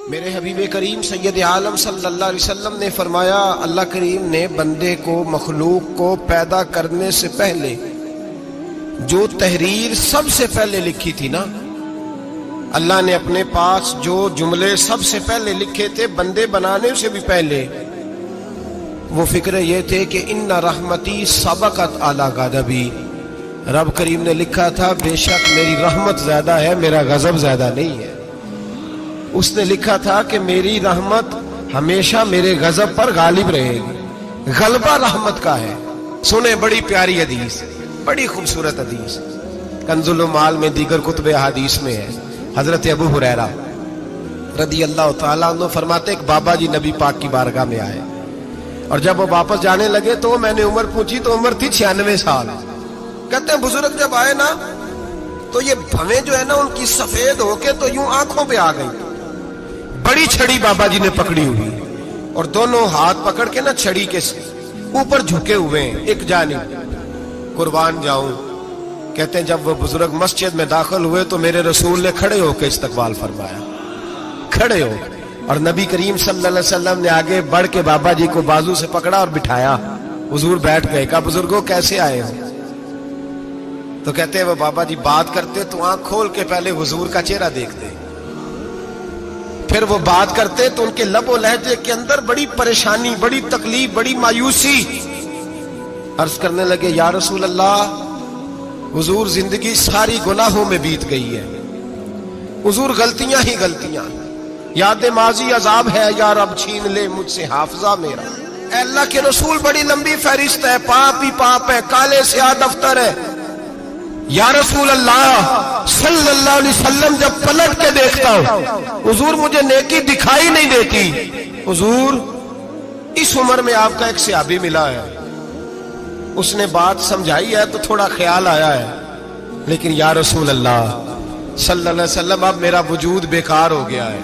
میرے حبیب کریم سید عالم صلی اللہ علیہ وسلم نے فرمایا، اللہ کریم نے بندے کو، مخلوق کو پیدا کرنے سے پہلے جو تحریر سب سے پہلے لکھی تھی نا، اللہ نے اپنے پاس جو جملے سب سے پہلے لکھے تھے بندے بنانے سے بھی پہلے، وہ فکر یہ تھے کہ ان رحمتی سبقت اعلی غضبی، رب کریم نے لکھا تھا بے شک میری رحمت زیادہ ہے، میرا غضب زیادہ نہیں ہے۔ اس نے لکھا تھا کہ میری رحمت ہمیشہ میرے غضب پر غالب رہے گی، غلبہ رحمت کا ہے۔ سنیں بڑی پیاری حدیث، بڑی خوبصورت حدیث، کنز المال میں دیگر کتب احادیث میں ہے۔ حضرت ابو ہریرہ رضی اللہ تعالیٰ عنہ فرماتے ایک بابا جی نبی پاک کی بارگاہ میں آئے، اور جب وہ واپس جانے لگے تو میں نے عمر پوچھی تو عمر تھی 96 سال۔ کہتے ہیں بزرگ جب آئے نا تو یہ بھویں جو ہے نا ان کی سفید ہو کے تو یوں آنکھوں پہ آ گئی، بڑی چھڑی بابا جی نے پکڑی ہوئی اور دونوں ہاتھ پکڑ کے نا چھڑی کے اوپر جھکے ہوئے ہیں ایک جانب، قربان جاؤں۔ کہتے ہیں جب وہ بزرگ مسجد میں داخل ہوئے تو میرے رسول نے کھڑے ہو کے استقبال فرمایا، کھڑے ہو، اور نبی کریم صلی اللہ علیہ وسلم نے آگے بڑھ کے بابا جی کو بازو سے پکڑا اور بٹھایا، حضور بیٹھ گئے۔ کہا بزرگوں کیسے آئے ہو؟ تو کہتے ہیں وہ بابا جی بات کرتے تو آنکھ کھول کے پہلے حضور کا چہرہ دیکھتے، پھر وہ بات کرتے تو ان کے لب و لہجے کے اندر بڑی پریشانی، بڑی تکلیف، بڑی مایوسی۔ عرض کرنے لگے یا رسول اللہ، حضور زندگی ساری گناہوں میں بیت گئی ہے، حضور غلطیاں ہی غلطیاں، یاد ماضی عذاب ہے، یا رب چھین لے مجھ سے حافظہ میرا۔ اے اللہ کے رسول بڑی لمبی فہرست ہے، پاپ ہی پاپ ہے، کالے سیاہ دفتر ہے۔ یا رسول اللہ صلی اللہ علیہ وسلم جب پلٹ کے دیکھتا ہوں حضور مجھے نیکی دکھائی نہیں دیتی۔ حضور اس عمر میں آپ کا ایک صحابی ملا ہے، اس نے بات سمجھائی ہے تو تھوڑا خیال آیا ہے، لیکن یا رسول اللہ صلی اللہ علیہ وسلم اب میرا وجود بیکار ہو گیا ہے،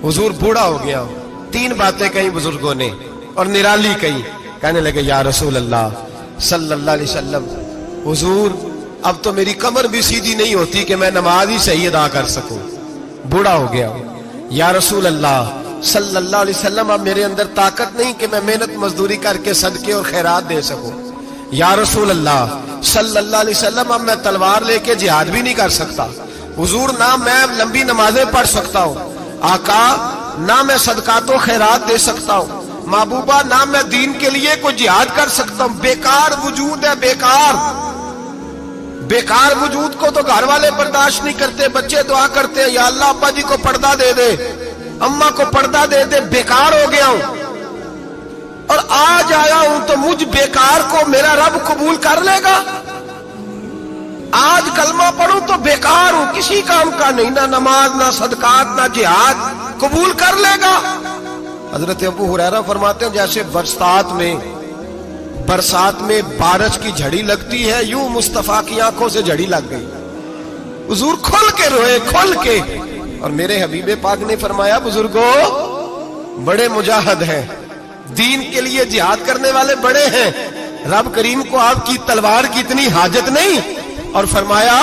حضور بوڑھا ہو گیا ہوں۔ 3 باتیں کہیں بزرگوں نے اور نرالی کہیں، کہنے لگے یا رسول اللہ صلی اللہ علیہ وسلم، حضور اب تو میری کمر بھی سیدھی نہیں ہوتی کہ میں نماز ہی صحیح ادا کر سکوں، بوڑھا ہو گیا ہوں۔ یا رسول اللہ صلی اللہ علیہ وسلم اب میرے اندر طاقت نہیں کہ میں محنت مزدوری کر کے صدقے اور خیرات دے سکوں۔ یا رسول اللہ صلی اللہ علیہ وسلم اب میں تلوار لے کے جہاد بھی نہیں کر سکتا، حضور نہ میں لمبی نمازیں پڑھ سکتا ہوں، آقا نہ میں صدقات و خیرات دے سکتا ہوں، محبوبہ نہ میں دین کے لیے کوئی جہاد کر سکتا ہوں، بیکار وجود ہے، بیکار وجود کو تو گھر والے برداشت نہیں کرتے، بچے دعا کرتے ہیں یا اللہ ابا جی کو پردہ دے دے، اماں کو پردہ دے دے، بیکار ہو گیا ہوں، اور آج آیا ہوں تو مجھ بیکار کو میرا رب قبول کر لے گا؟ آج کلمہ پڑھوں تو بیکار ہوں، کسی کام کا نہیں، نہ نماز نہ صدقات نہ جہاد، قبول کر لے گا؟ حضرت ابو ہریرہ فرماتے ہیں جیسے برسات میں بارش کی جھڑی لگتی ہے، یوں مصطفیٰ کی آنکھوں سے جھڑی لگ گئی، حضور کھل کے روئے، کھل کے۔ اور میرے حبیب پاک نے فرمایا بزرگوں بڑے مجاہد ہیں، دین کے لیے جہاد کرنے والے بڑے ہیں، رب کریم کو آپ کی تلوار کی اتنی حاجت نہیں، اور فرمایا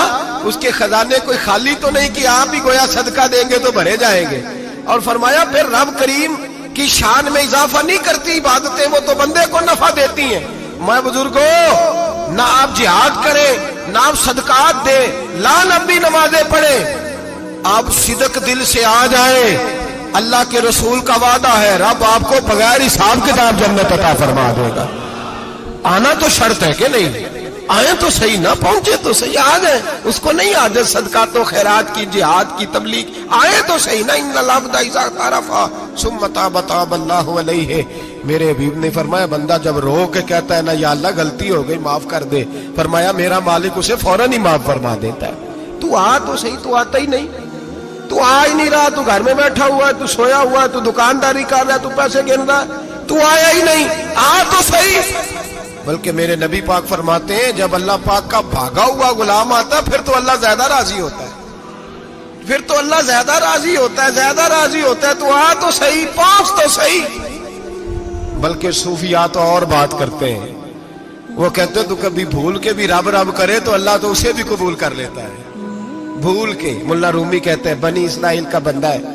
اس کے خزانے کوئی خالی تو نہیں کہ آپ ہی گویا صدقہ دیں گے تو بھرے جائیں گے، اور فرمایا پھر رب کریم کی شان میں اضافہ نہیں کرتی عبادتیں، وہ تو بندے کو نفع دیتی ہیں۔ میں بزرگوں نہ آپ جہاد کریں، نہ آپ صدقات دیں، لا لمبی نمازیں پڑھیں، آپ صدق دل سے آ جائیں، اللہ کے رسول کا وعدہ ہے رب آپ کو بغیر حساب کتاب جنت عطا فرما دے گا۔ آنا تو شرط ہے کہ نہیں؟ آئیں تو صحیح، نہ پہنچے تو صحیح، آ جائیں، اس کو نہیں عادت صدقات و خیرات کی، جہاد کی، تبلیغ، آئیں تو صحیح نا۔ ان العبد اذا اعترف ثم تاب تاب اللہ علیہ، میرے حبیب نے فرمایا بندہ جب رو کے کہتا ہے نا یا اللہ غلطی ہو گئی معاف کر دے، فرمایا میرا مالک اسے فوراً ہی معاف فرما دیتا ہے۔ تو آ تو صحیح، تو آتا ہی نہیں، تو آ ہی نہیں رہا، تو گھر میں بیٹھا ہوا ہے، تو سویا ہوا ہے، تو دکانداری کر رہا ہے، تو پیسے گن رہا ہے، تو آیا ہی نہیں، آ تو صحیح۔ بلکہ میرے نبی پاک فرماتے ہیں جب اللہ پاک کا بھاگا ہوا غلام آتا ہے پھر تو اللہ زیادہ راضی ہوتا ہے، پھر تو اللہ زیادہ راضی ہوتا ہے، زیادہ راضی ہوتا ہے، تو آ تو صحیح، پہنچ تو صحیح۔ بلکہ صوفیات تو اور بات کرتے ہیں، وہ کہتے ہیں تو کبھی بھول کے بھی رب رب کرے تو اللہ تو اسے بھی قبول کر لیتا ہے، بھول کے۔ ملا رومی کہتے ہیں بنی اسرائیل کا بندہ ہے،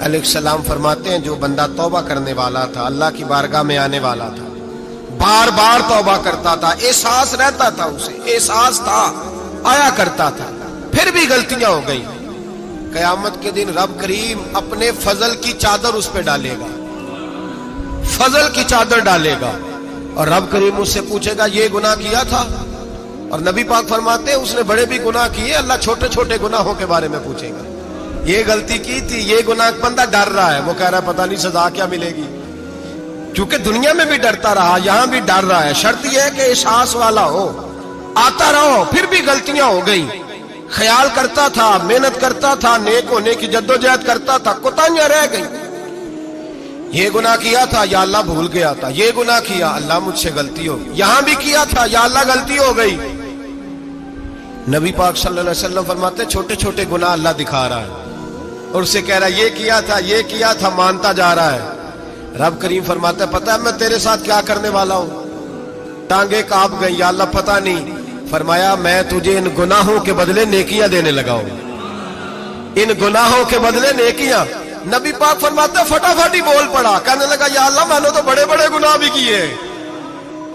علیہ السلام فرماتے ہیں جو بندہ توبہ کرنے والا تھا، اللہ کی بارگاہ میں آنے والا تھا، بار بار توبہ کرتا تھا، احساس رہتا تھا، اسے احساس تھا، آیا کرتا تھا، پھر بھی غلطیاں ہو گئی، قیامت کے دن رب کریم اپنے فضل کی چادر اس پہ ڈالے گا، فضل کی چادر ڈالے گا، اور رب کریم اس سے پوچھے گا یہ گناہ کیا تھا؟ اور نبی پاک فرماتے ہیں اس نے بڑے بھی گناہ کیے، اللہ چھوٹے چھوٹے گناہوں کے بارے میں پوچھے گا، یہ غلطی کی تھی، یہ گناہ، بندہ ڈر رہا ہے، وہ کہہ رہا ہے پتہ نہیں سزا کیا ملے گی، کیونکہ دنیا میں بھی ڈرتا رہا، یہاں بھی ڈر رہا ہے، شرط یہ ہے کہ احساس والا ہو، آتا رہو، پھر بھی غلطیاں ہو گئی، خیال کرتا تھا، محنت کرتا تھا، نیک ہونے کی جدوجہد کرتا تھا، کوتاہیاں رہ گئی، یہ گناہ کیا تھا یا اللہ بھول گیا تھا، یہ گناہ کیا اللہ مجھ سے غلطی ہو گئی، یہاں بھی کیا تھا یا اللہ غلطی ہو گئی۔ نبی پاک صلی اللہ علیہ وسلم فرماتے چھوٹے چھوٹے گناہ اللہ دکھا رہا ہے اور اسے کہہ رہا ہے یہ کیا تھا مانتا جا رہا ہے، رب کریم فرماتا ہے پتہ ہے میں تیرے ساتھ کیا کرنے والا ہوں؟ ٹانگیں کانپ گئی، یا اللہ پتہ نہیں، فرمایا میں تجھے ان گناہوں کے بدلے نیکیاں دینے لگا ہوں، ان گناہوں کے بدلے نیکیاں۔ نبی پاک فرماتا ہے فٹافٹ ہی بول پڑا، کہنے لگا یا اللہ میں نے تو بڑے بڑے گناہ بھی کیے،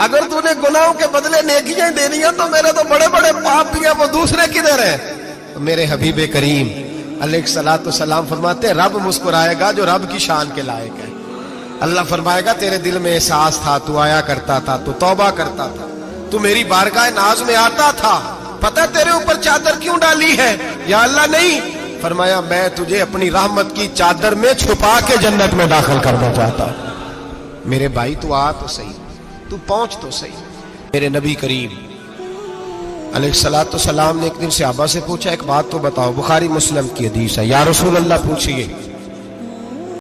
اگر تو نے گناہوں کے بدلے نیکیاں دینی ہیں تو میرے تو بڑے بڑے پاپ بھی ہیں، وہ دوسرے کدھر ہیں؟ میرے حبیب کریم علیہ الصلوۃ والسلام فرماتے ہیں رب مسکرائے گا جو رب کی شان کے لائق ہے، اللہ فرمائے گا تیرے دل میں احساس تھا، تو آیا کرتا تھا، تو توبہ کرتا تھا، تو میری بارگاہ ناز میں آتا تھا، پتہ تیرے اوپر چادر کیوں ڈالی ہے؟ یا اللہ نہیں، فرمایا میں تجھے اپنی رحمت کی چادر میں چھپا کے جنت میں داخل کرنا چاہتا ہوں۔ میرے بھائی تو آ تو صحیح، تو پہنچ تو صحیح۔ میرے نبی کریم علیہ الصلوۃ والسلام نے ایک دن صحابہ سے پوچھا ایک بات تو بتاؤ، بخاری مسلم کی حدیث ہے، یا رسول اللہ پوچھئے،